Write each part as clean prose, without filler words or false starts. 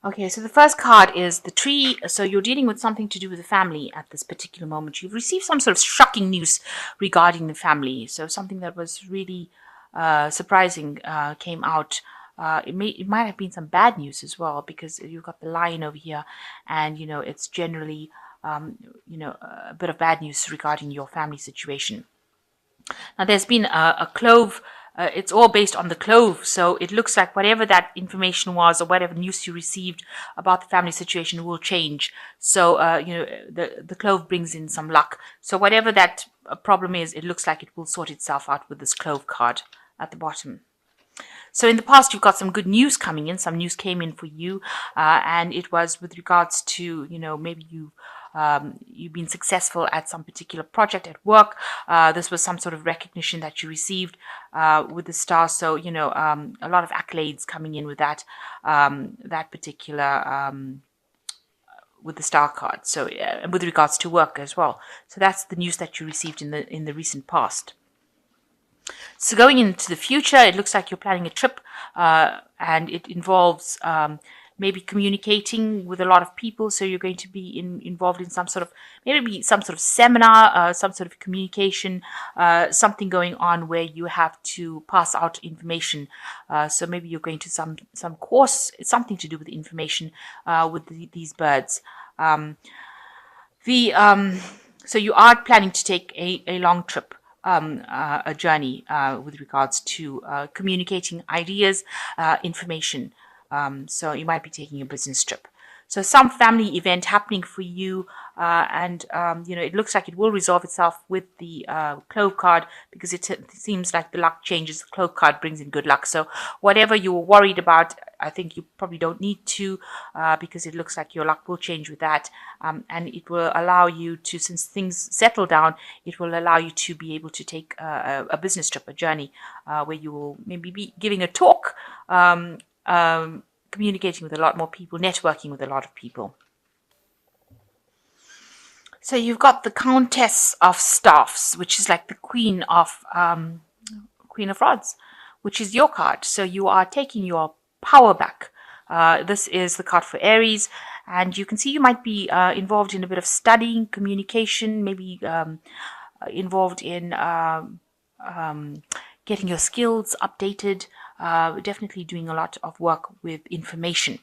Okay, so the first card is the tree. So you're dealing with something to do with the family at this particular moment. You've received some sort of shocking news regarding the family. So something that was really surprising came out. It might have been some bad news as well, because you've got the lion over here, and it's generally a bit of bad news regarding your family situation. Now, there's been a clove. It's all based on the clove. So it looks like whatever that information was, or whatever news you received about the family situation, will change. So, the clove brings in some luck. So whatever that problem is, it looks like it will sort itself out with this clove card at the bottom. So in the past, you've got some good news coming in. Some news came in for you, and it was with regards to, maybe you've been successful at some particular project at work. This was some sort of recognition that you received with the star. So, a lot of accolades coming in with that particular with the star card. So, with regards to work as well. So that's the news that you received in the recent past. So going into the future, it looks like you're planning a trip, and it involves maybe communicating with a lot of people. So you're going to be involved in some sort of seminar, some sort of communication, something going on where you have to pass out information. So maybe you're going to some course, something to do with information with these birds. So you are planning to take a long trip. A journey with regards to communicating ideas, information. So you might be taking a business trip. So some family event happening for you, and it looks like it will resolve itself with the clove card, because it seems like the luck changes. The clove card brings in good luck. So whatever you were worried about, I think you probably don't need to, because it looks like your luck will change with that, and it will allow you to, since things settle down, it will allow you to be able to take a business trip, a journey, where you will maybe be giving a talk, communicating with a lot more people, networking with a lot of people. So you've got the Countess of Staffs, which is like the Queen of Rods, which is your card. So you are taking your power back. This is the card for Aries, and you can see you might be involved in a bit of studying, communication, maybe involved in getting your skills updated, definitely doing a lot of work with information.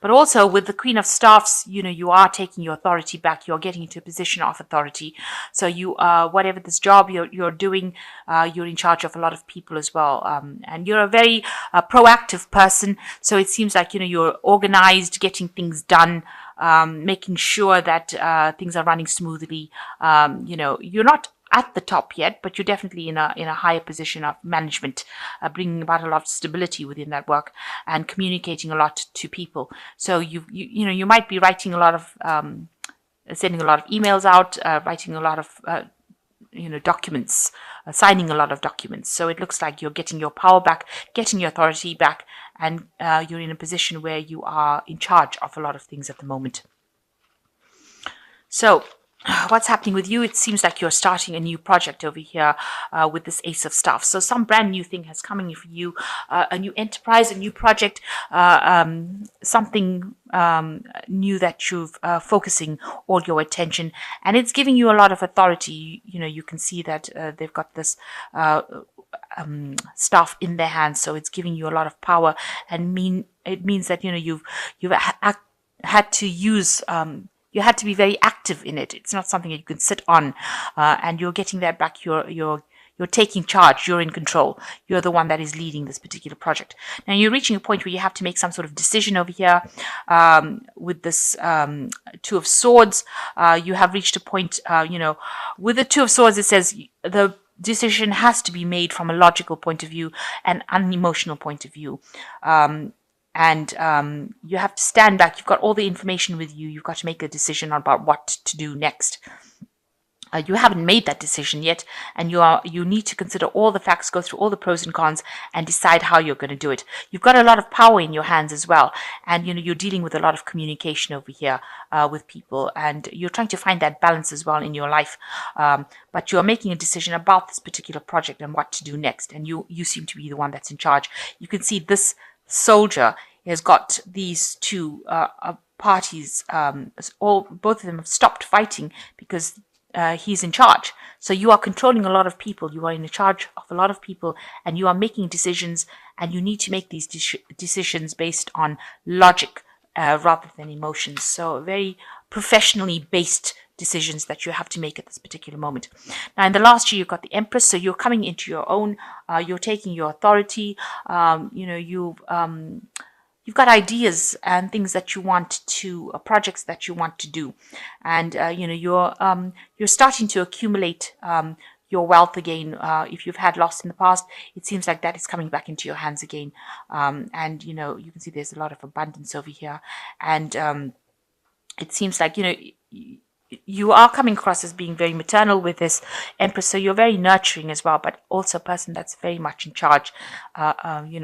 But also with the Queen of Staffs, you are taking your authority back. You're getting into a position of authority. So you, whatever this job you're doing, you're in charge of a lot of people as well. And you're a very proactive person. So it seems like, you're organized, getting things done, making sure that things are running smoothly. You're not at the top yet, but you're definitely in a higher position of management, bringing about a lot of stability within that work and communicating a lot to people. So you might be writing a lot of sending a lot of emails out, writing a lot of documents, signing a lot of documents. So it looks like you're getting your power back, getting your authority back, and you're in a position where you are in charge of a lot of things at the moment. So what's happening with you? It seems like you're starting a new project over here with this Ace of Staffs. So some brand new thing has coming for you, a new enterprise, a new project, something new that you've focusing all your attention, and it's giving you a lot of authority. You can see that they've got this staff in their hands, so it's giving you a lot of power, and it means that you've had to use. You had to be very active in it. It's not something that you can sit on, and you're getting that back. You're taking charge. You're in control. You're the one that is leading this particular project. Now you're reaching a point where you have to make some sort of decision over here with this Two of Swords. You have reached a point, with the Two of Swords, it says the decision has to be made from a logical point of view and an emotional point of view. And you have to stand back. You've got all the information with you. You've got to make a decision about what to do next. You haven't made that decision yet, and you need to consider all the facts, go through all the pros and cons, and decide how you're going to do it. You've got a lot of power in your hands as well, and you're dealing with a lot of communication over here with people, and you're trying to find that balance as well in your life. But you're making a decision about this particular project and what to do next, and you seem to be the one that's in charge. You can see this soldier has got these two parties, both of them have stopped fighting because he's in charge. So you are controlling a lot of people, you are in charge of a lot of people, and you are making decisions, and you need to make these decisions based on logic rather than emotions. So very professionally based decisions that you have to make at this particular moment. Now, in the last year, you've got the Empress, so you're coming into your own, you're taking your authority, you've got ideas and things that you want to, projects that you want to do, and you're starting to accumulate your wealth again. If you've had loss in the past, it seems like that is coming back into your hands again, and you can see there's a lot of abundance over here, and it seems like you are coming across as being very maternal with this Empress, so you're very nurturing as well, but also a person that's very much in charge,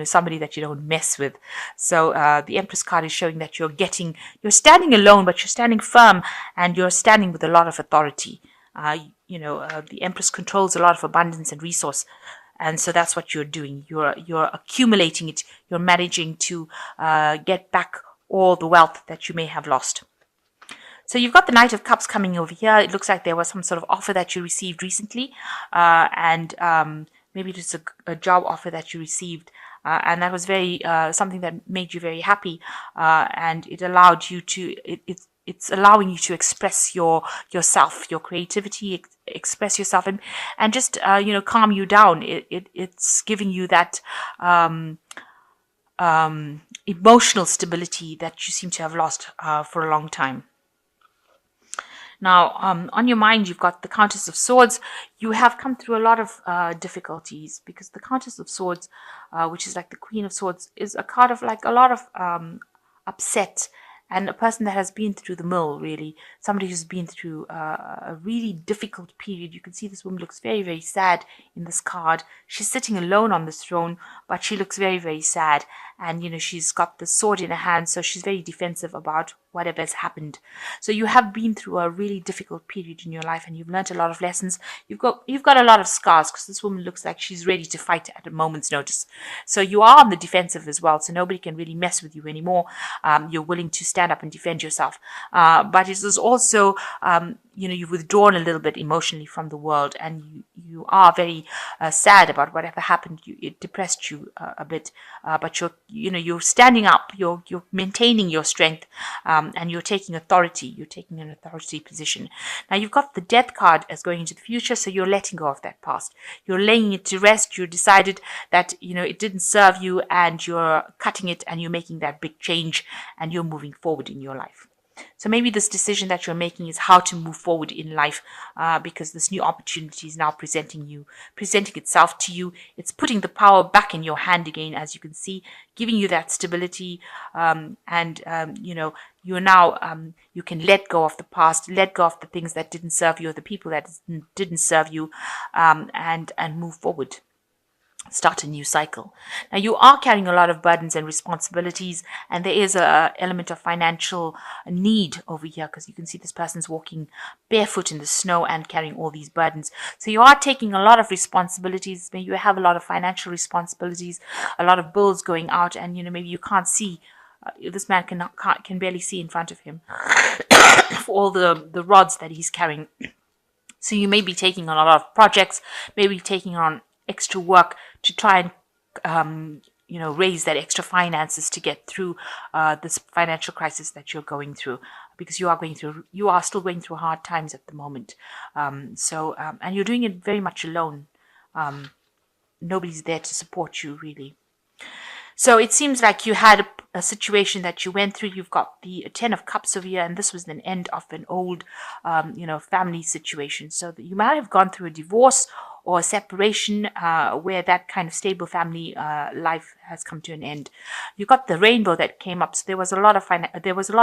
somebody that you don't mess with. So the Empress card is showing that you're standing alone, but you're standing firm, and you're standing with a lot of authority. The Empress controls a lot of abundance and resource, and so that's what you're doing. You're accumulating it. You're managing to get back all the wealth that you may have lost. So you've got the Knight of Cups coming over here. It looks like there was some sort of offer that you received recently, and maybe it's a job offer that you received, and that was very something that made you very happy, and it allowed you to. It's allowing you to express yourself, your creativity, express yourself, and just calm you down. It's giving you that emotional stability that you seem to have lost for a long time. Now, on your mind, you've got the Countess of Swords. You have come through a lot of difficulties, because the Countess of Swords, which is like the Queen of Swords, is a card of like a lot of upset, and a person that has been through the mill, really. Somebody who's been through a really difficult period. You can see this woman looks very, very sad in this card. She's sitting alone on this throne, but she looks very, very sad. And, she's got the sword in her hand, so she's very defensive about whatever has happened. So you have been through a really difficult period in your life, and you've learned a lot of lessons. You've got a lot of scars, because this woman looks like she's ready to fight at a moment's notice. So you are on the defensive as well, so nobody can really mess with you anymore. You're willing to stand up and defend yourself. But it is also, you've withdrawn a little bit emotionally from the world, and you are very sad about whatever happened. It depressed you a bit, but you're standing up. You're maintaining your strength, and you're taking authority. You're taking an authority position. Now you've got the Death card as going into the future, so you're letting go of that past. You're laying it to rest. You decided that it didn't serve you, and you're cutting it, and you're making that big change, and you're moving forward in your life. So maybe this decision that you're making is how to move forward in life, because this new opportunity is now presenting itself to you. It's putting the power back in your hand again, as you can see, giving you that stability, you're now, you can let go of the past, let go of the things that didn't serve you, or the people that didn't serve you, and move forward. Start a new cycle. Now you are carrying a lot of burdens and responsibilities, and there is a element of financial need over here, because you can see this person's walking barefoot in the snow and carrying all these burdens. So you are taking a lot of responsibilities. Maybe you have a lot of financial responsibilities, a lot of bills going out, and maybe you can't see. This man can barely see in front of him for all the rods that he's carrying. So you may be taking on a lot of projects, maybe taking on extra work to try and raise that extra finances to get through this financial crisis that you're going through, because you are still going through hard times at the moment. And you're doing it very much alone. Nobody's there to support you, really. So it seems like you had a situation that you went through. You've got the Ten of Cups over here, and this was an end of an old, family situation. So that you might have gone through a divorce or a separation, where that kind of stable family life has come to an end. You got the Rainbow that came up, so there was a lot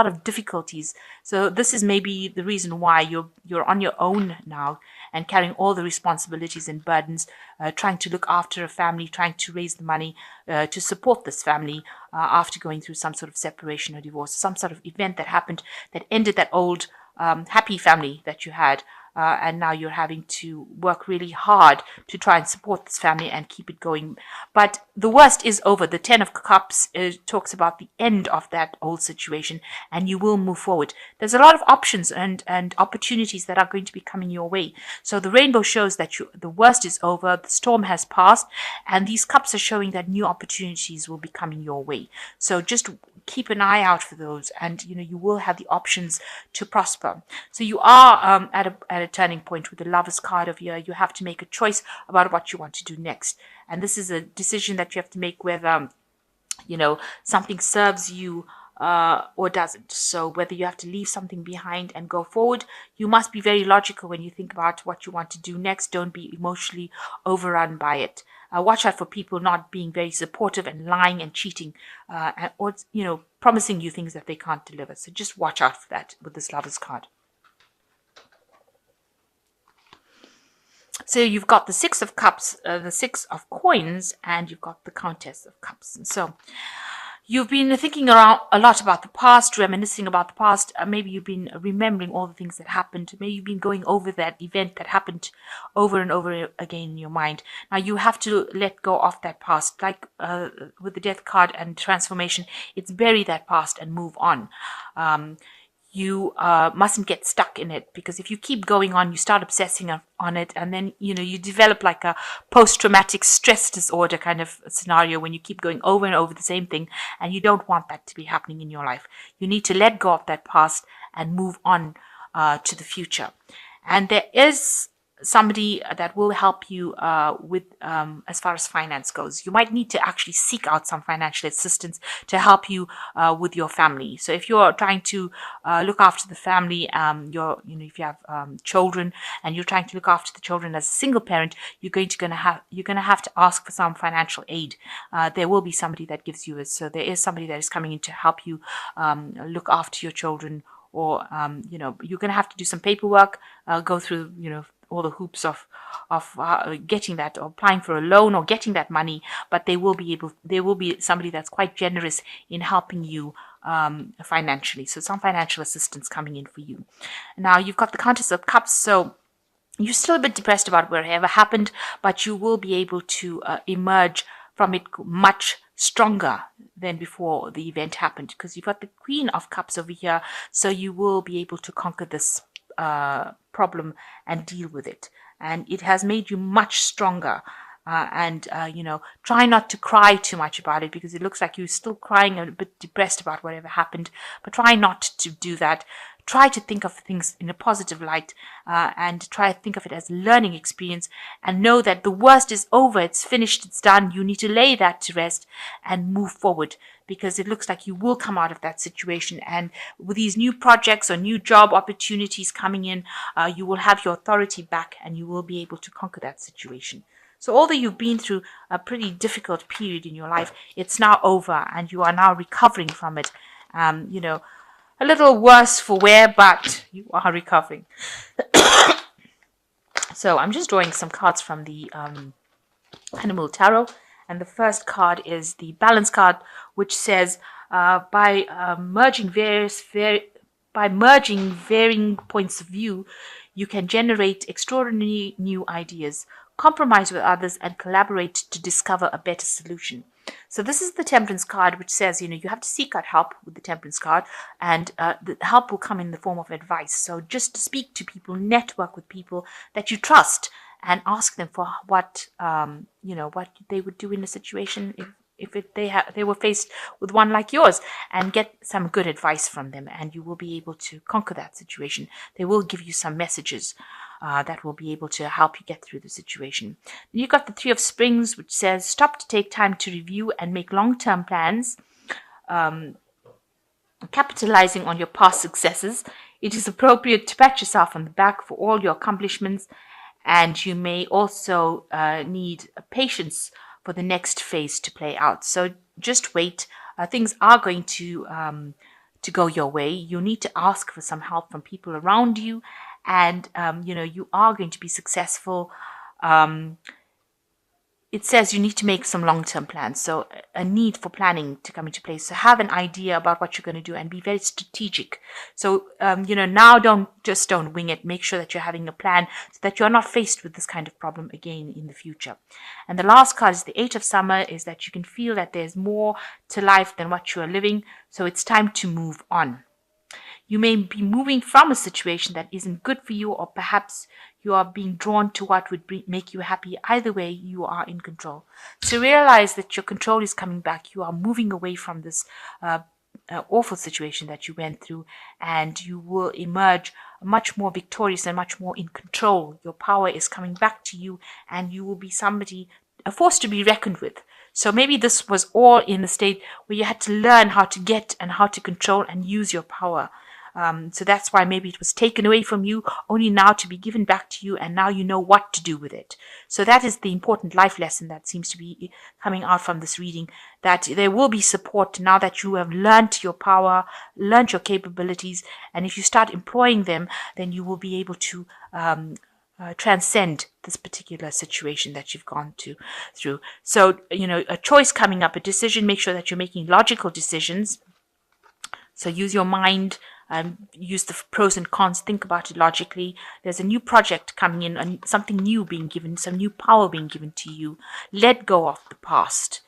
of difficulties. So this is maybe the reason why you're on your own now, and carrying all the responsibilities and burdens, trying to look after a family, trying to raise the money to support this family after going through some sort of separation or divorce, some sort of event that happened that ended that old happy family that you had. and now you're having to work really hard to try and support this family and keep it going. But the worst is over. The Ten of Cups talks about the end of that old situation, and you will move forward. There's a lot of options and opportunities that are going to be coming your way. So the rainbow shows that the worst is over, the storm has passed, and these cups are showing that new opportunities will be coming your way. So just keep an eye out for those, and you will have the options to prosper. So you are at a turning point with the Lovers card of here. You have to make a choice about what you want to do next, and this is a decision that you have to make whether something serves you or doesn't. So whether you have to leave something behind and go forward, you must be very logical when you think about what you want to do next. Don't be emotionally overrun by it. Watch out for people not being very supportive and lying and cheating, or promising you things that they can't deliver. So just watch out for that with this Lovers card. So you've got the Six of Cups, the Six of Coins, and you've got the Countess of Cups. And so you've been thinking around a lot about the past, reminiscing about the past. Maybe you've been remembering all the things that happened. Maybe you've been going over that event that happened over and over again in your mind. Now you have to let go of that past. Like with the Death card and transformation, it's bury that past and move on. You mustn't get stuck in it, because if you keep going on, you start obsessing on it, and then you develop like a post-traumatic stress disorder kind of scenario when you keep going over and over the same thing, and you don't want that to be happening in your life. You need to let go of that past and move on to the future. And there is somebody that will help you with as far as finance goes. You might need to actually seek out some financial assistance to help you with your family. So if you're trying to look after the family, if you have children and you're trying to look after the children as a single parent, you're going to have to ask for some financial aid. There will be somebody that gives you it. So there is somebody that is coming in to help you look after your children, or you're going to have to do some paperwork, go through all the hoops of getting that, or applying for a loan, or getting that money. But there will be somebody that's quite generous in helping you financially. So some financial assistance coming in for you. Now you've got the Countess of Cups. So you're still a bit depressed about whatever happened, but you will be able to emerge from it much stronger than before the event happened, because you've got the Queen of Cups over here. So you will be able to conquer this problem and deal with it, and it has made you much stronger. Try not to cry too much about it, because it looks like you're still crying and a bit depressed about whatever happened, but try not to do that. Try to think of things in a positive light, and try to think of it as a learning experience, and know that the worst is over. It's finished. It's done. You need to lay that to rest and move forward, because it looks like you will come out of that situation. And with these new projects or new job opportunities coming in, you will have your authority back, and you will be able to conquer that situation. So although you've been through a pretty difficult period in your life, it's now over, and you are now recovering from it. A little worse for wear, but you are recovering. So I'm just drawing some cards from the Animal Tarot. And the first card is the Balance card, which says, by merging varying points of view, you can generate extraordinary new ideas, compromise with others, and collaborate to discover a better solution. So this is the Temperance card, which says, you have to seek out help with the Temperance card, and the help will come in the form of advice. So just speak to people, network with people that you trust, and ask them for what they would do in a situation if they were faced with one like yours, and get some good advice from them, and you will be able to conquer that situation. They will give you some messages that will be able to help you get through the situation. Then you've got the Three of Springs, which says, stop to take time to review and make long-term plans, capitalizing on your past successes. It is appropriate to pat yourself on the back for all your accomplishments, and you may also need patience for the next phase to play out. So just wait. Things are going to go your way. You need to ask for some help from people around you, and you are going to be successful. it says you need to make some long-term plans. So a need for planning to come into place. So have an idea about what you're going to do and be very strategic. So, now don't wing it. Make sure that you're having a plan so that you're not faced with this kind of problem again in the future. And the last card is the Eight of Summer, is that you can feel that there's more to life than what you are living. So it's time to move on. You may be moving from a situation that isn't good for you, or perhaps you are being drawn to what would make you happy. Either way, you are in control. So realize that your control is coming back. You are moving away from this awful situation that you went through, and you will emerge much more victorious and much more in control. Your power is coming back to you, and you will be somebody, a force to be reckoned with. So maybe this was all in a state where you had to learn how to get and how to control and use your power. So that's why maybe it was taken away from you, only now to be given back to you, and now you know what to do with it. So that is the important life lesson that seems to be coming out from this reading, that there will be support now that you have learned your power, learned your capabilities, and if you start employing them, then you will be able to transcend this particular situation that you've gone through. So, a choice coming up, a decision, make sure that you're making logical decisions. So use your mind, use the pros and cons, think about it logically. There's a new project coming in, and something new being given, some new power being given to you. Let go of the past.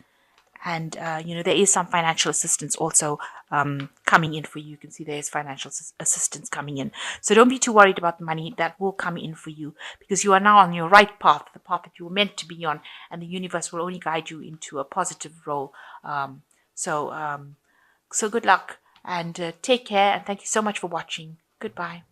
And, there is some financial assistance also coming in for you. You can see there is financial assistance coming in. So don't be too worried about the money. That will come in for you, because you are now on your right path, the path that you were meant to be on, and the universe will only guide you into a positive role. So good luck, and take care, and thank you so much for watching. Goodbye.